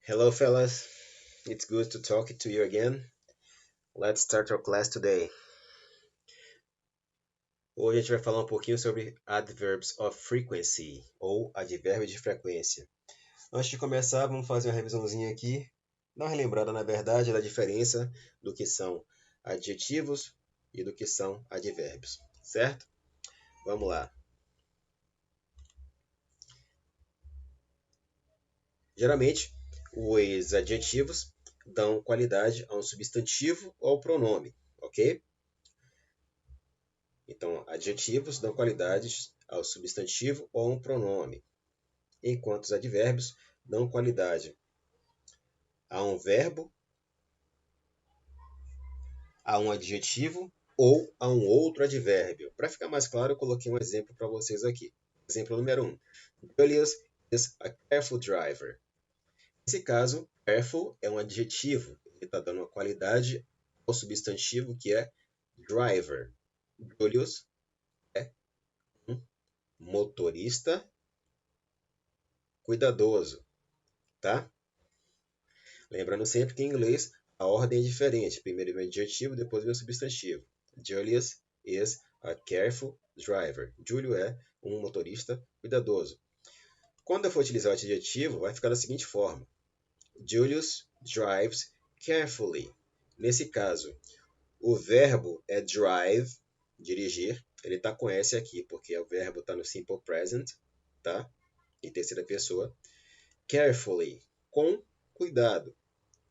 Hello, fellas. It's good to talk to you again. Let's start our class today. Hoje a gente vai falar um pouquinho sobre adverbs of frequency, ou advérbio de frequência. Antes de começar, vamos fazer uma revisãozinha aqui, dar uma relembrada, na verdade, da diferença do que são adjetivos e do que são advérbios, certo? Vamos lá. Geralmente, os adjetivos dão qualidade a um substantivo ou pronome, ok? Então, adjetivos dão qualidades ao substantivo ou a um pronome, enquanto os advérbios dão qualidade a um verbo, a um adjetivo ou a um outro advérbio. Para ficar mais claro, eu coloquei um exemplo para vocês aqui. Exemplo número 1. Julius is a careful driver. Nesse caso, careful é um adjetivo. Ele está dando uma qualidade ao substantivo que é driver. Julius é um motorista cuidadoso, tá? Lembrando sempre que em inglês a ordem é diferente. Primeiro vem o adjetivo, depois vem o substantivo. Julius is a careful driver. Júlio é um motorista cuidadoso. Quando eu for utilizar o adjetivo, vai ficar da seguinte forma. Julius drives carefully. Nesse caso, o verbo é drive, dirigir. Ele está com S aqui, porque o verbo está no simple present, tá? Em terceira pessoa. Carefully, com cuidado.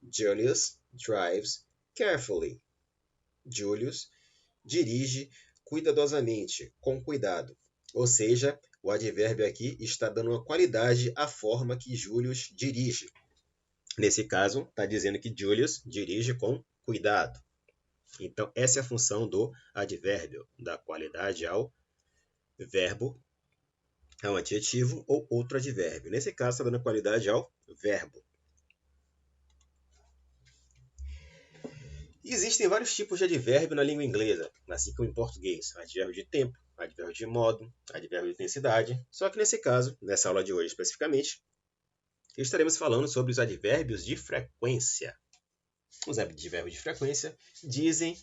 Julius drives carefully. Julius dirige cuidadosamente, com cuidado. Ou seja, o advérbio aqui está dando uma qualidade à forma que Julius dirige. Nesse caso, está dizendo que Julius dirige com cuidado. Então, essa é a função do advérbio, da qualidade ao verbo, ao adjetivo ou outro advérbio. Nesse caso, está dando qualidade ao verbo. E existem vários tipos de advérbio na língua inglesa, assim como em português. Advérbio de tempo, advérbio de modo, advérbio de intensidade. Só que nesse caso, nessa aula de hoje especificamente, estaremos falando sobre os advérbios de frequência. Os advérbios de frequência dizem,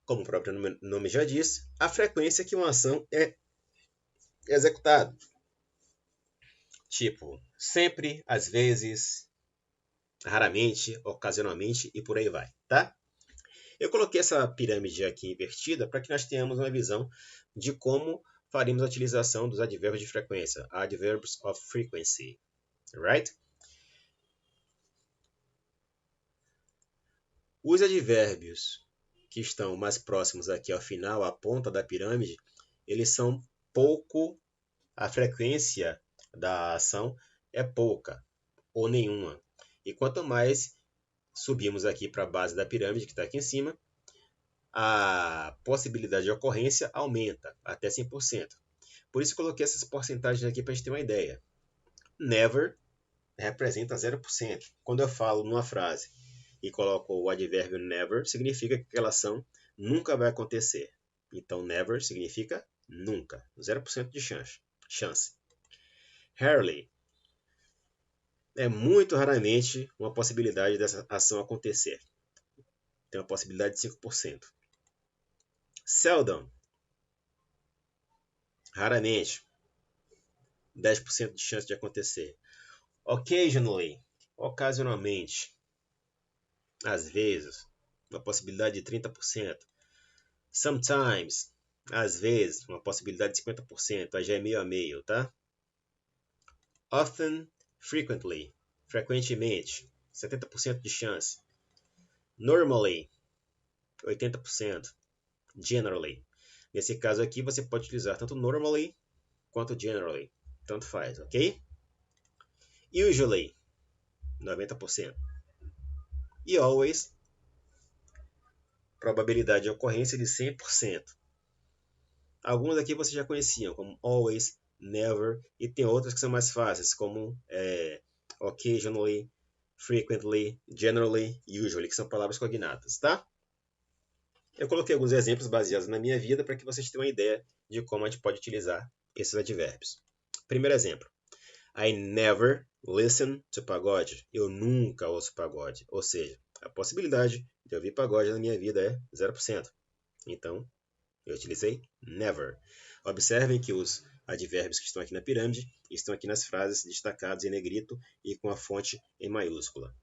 como o próprio nome já diz, a frequência que uma ação é executada. Tipo, sempre, às vezes, raramente, ocasionalmente e por aí vai, tá? Eu coloquei essa pirâmide aqui invertida para que nós tenhamos uma visão de como faríamos a utilização dos advérbios de frequência, adverbs of frequency, right? Os advérbios que estão mais próximos aqui ao final, à ponta da pirâmide, eles são pouco, a frequência da ação é pouca ou nenhuma. E quanto mais subimos aqui para a base da pirâmide, que está aqui em cima, a possibilidade de ocorrência aumenta até 100%. Por isso coloquei essas porcentagens aqui para a gente ter uma ideia. Never representa 0%. Quando eu falo numa frase e coloco o advérbio never, significa que aquela ação nunca vai acontecer. Então, never significa nunca. 0% de chance. Rarely é muito raramente uma possibilidade dessa ação acontecer. Tem uma possibilidade de 5%. Seldom, raramente, 10% de chance de acontecer. Occasionally, ocasionalmente, às vezes, uma possibilidade de 30%. Sometimes, às vezes, uma possibilidade de 50%. Aí já é meio a meio, tá? Often, frequently, frequentemente, 70% de chance. Normally, 80%. Generally. Nesse caso aqui, você pode utilizar tanto normally quanto generally. Tanto faz, ok? Usually, 90%. E always, probabilidade de ocorrência de 100%. Alguns aqui vocês já conheciam, como always, never, e tem outras que são mais fáceis, como occasionally, frequently, generally, usually, que são palavras cognatas, tá? Eu coloquei alguns exemplos baseados na minha vida para que vocês tenham uma ideia de como a gente pode utilizar esses advérbios. Primeiro exemplo. I never listen to pagode. Eu nunca ouço pagode. Ou seja, a possibilidade de ouvir pagode na minha vida é 0%. Então, eu utilizei never. Observem que os advérbios que estão aqui na pirâmide estão aqui nas frases destacados em negrito e com a fonte em maiúscula.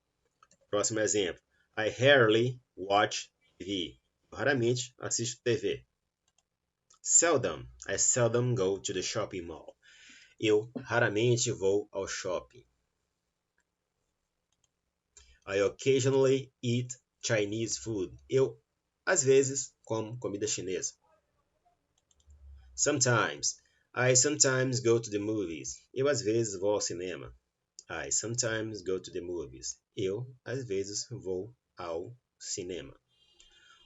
Próximo exemplo. I rarely watch TV. Eu raramente assisto TV. Seldom. I seldom go to the shopping mall. Eu raramente vou ao shopping. I occasionally eat Chinese food. Eu, às vezes, como comida chinesa. Sometimes. I sometimes go to the movies. Eu, às vezes, vou ao cinema. I sometimes go to the movies. Eu, às vezes, vou ao cinema.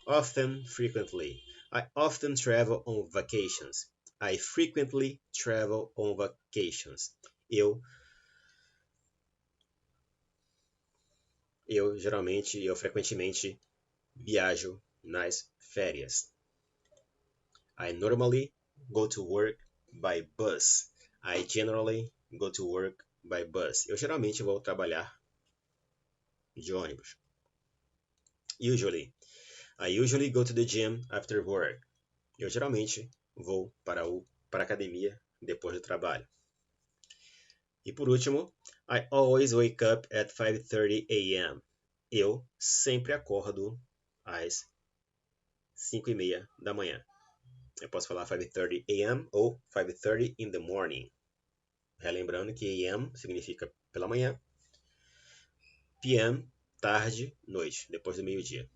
Often, frequently. I often travel on vacations. I frequently travel on vacations. Eu frequentemente viajo nas férias. I normally go to work by bus. I generally go to work by bus. Eu geralmente vou trabalhar de ônibus. Usually. I usually go to the gym after work. Eu geralmente vou para a academia depois do trabalho. E por último, I always wake up at 5:30 a.m. Eu sempre acordo às 5:30 da manhã. Eu posso falar 5:30 a.m. ou 5:30 in the morning. Relembrando que a.m. significa pela manhã, p.m. tarde, noite, depois do meio-dia.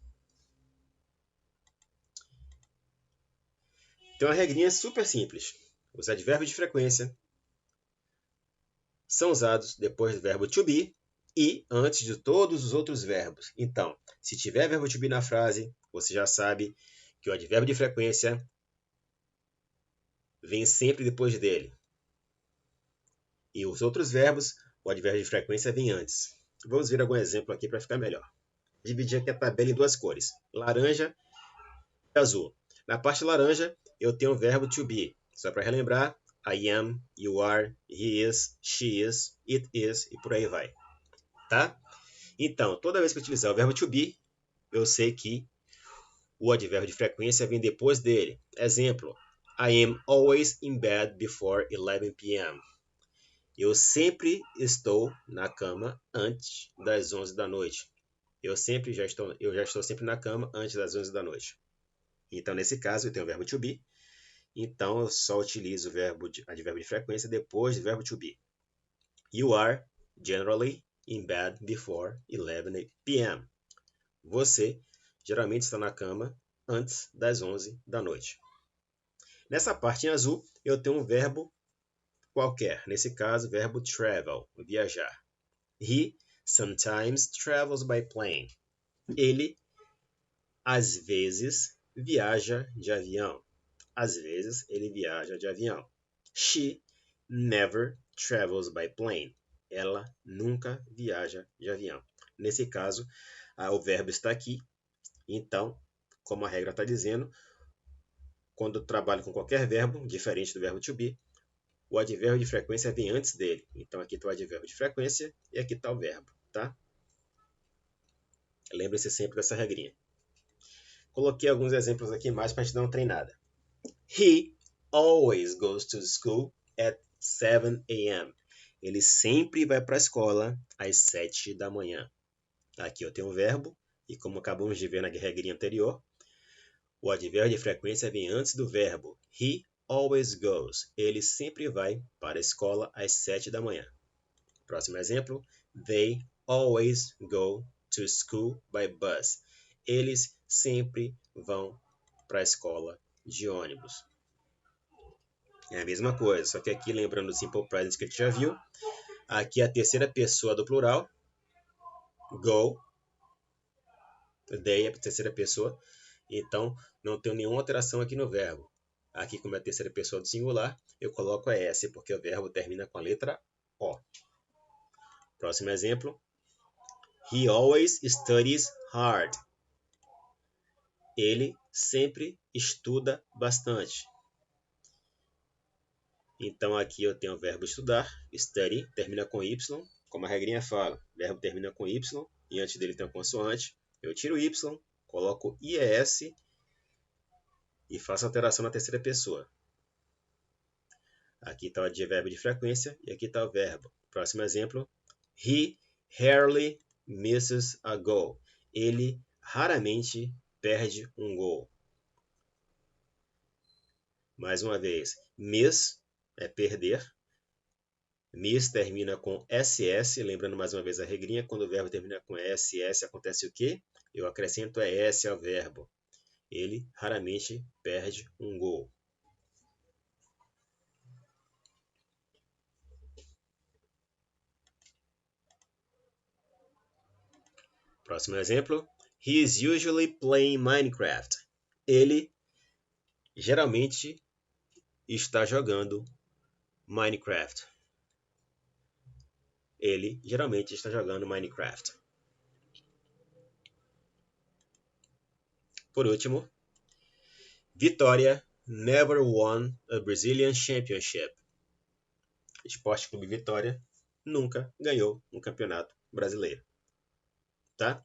Tem uma regrinha super simples. Os advérbios de frequência são usados depois do verbo to be e antes de todos os outros verbos. Então, se tiver verbo to be na frase, você já sabe que o advérbio de frequência vem sempre depois dele. E os outros verbos, o advérbio de frequência vem antes. Vamos ver algum exemplo aqui para ficar melhor. Dividir aqui a tabela em duas cores, laranja e azul. Na parte laranja, eu tenho o verbo to be. Só para relembrar, I am, you are, he is, she is, it is e por aí vai. Tá? Então, toda vez que eu utilizar o verbo to be, eu sei que o advérbio de frequência vem depois dele. Exemplo, I am always in bed before 11 p.m. Eu sempre estou na cama antes das 11 da noite. Eu já estou sempre na cama antes das 11 da noite. Então, nesse caso, eu tenho o verbo to be. Então, eu só utilizo o advérbio de frequência depois do verbo to be. You are generally in bed before 11 p.m. Você geralmente está na cama antes das 11 da noite. Nessa parte em azul, eu tenho um verbo qualquer. Nesse caso, o verbo travel, viajar. He sometimes travels by plane. Ele, às vezes, viaja de avião. Às vezes, ele viaja de avião. She never travels by plane. Ela nunca viaja de avião. Nesse caso, o verbo está aqui. Então, como a regra está dizendo, quando eu trabalho com qualquer verbo, diferente do verbo to be, o advérbio de frequência vem antes dele. Então, aqui está o advérbio de frequência e aqui está o verbo, tá? Lembre-se sempre dessa regrinha. Coloquei alguns exemplos aqui mais para a gente dar uma treinada. He always goes to school at 7 a.m. Ele sempre vai para a escola às 7 da manhã. Aqui eu tenho um verbo e como acabamos de ver na regrinha anterior, o advérbio de frequência vem antes do verbo. He always goes. Ele sempre vai para a escola às 7 da manhã. Próximo exemplo. They always go to school by bus. Eles sempre vão para a escola de ônibus. É a mesma coisa, só que aqui, lembrando do simple present que a gente já viu, aqui é a terceira pessoa do plural. Go. They é a terceira pessoa. Então, não tem nenhuma alteração aqui no verbo. Aqui, como é a terceira pessoa do singular, eu coloco a S, porque o verbo termina com a letra O. Próximo exemplo. He always studies hard. Ele sempre estuda bastante. Então, aqui eu tenho o verbo estudar, study, termina com Y, como a regrinha fala, o verbo termina com Y e antes dele tem uma consoante. Eu tiro o Y, coloco IES e faço alteração na terceira pessoa. Aqui está o advérbio de frequência e aqui está o verbo. Próximo exemplo. He rarely misses a goal. Ele raramente perde um gol. Mais uma vez, miss é perder. Miss termina com SS, lembrando mais uma vez a regrinha, quando o verbo termina com SS, acontece o quê? Eu acrescento ES ao verbo. Ele raramente perde um gol. Próximo exemplo. He is usually playing Minecraft. Ele geralmente está jogando Minecraft. Ele geralmente está jogando Minecraft. Por último, Vitória never won a Brazilian Championship. Esporte Clube Vitória nunca ganhou um campeonato brasileiro. Tá?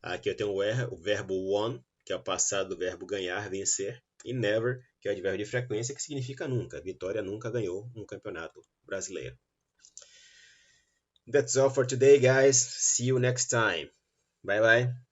Aqui eu tenho o verbo won, que é o passado do verbo ganhar, vencer, e never, que é o advérbio de frequência, que significa nunca. Vitória nunca ganhou um campeonato brasileiro. That's all for today, guys. See you next time. Bye bye.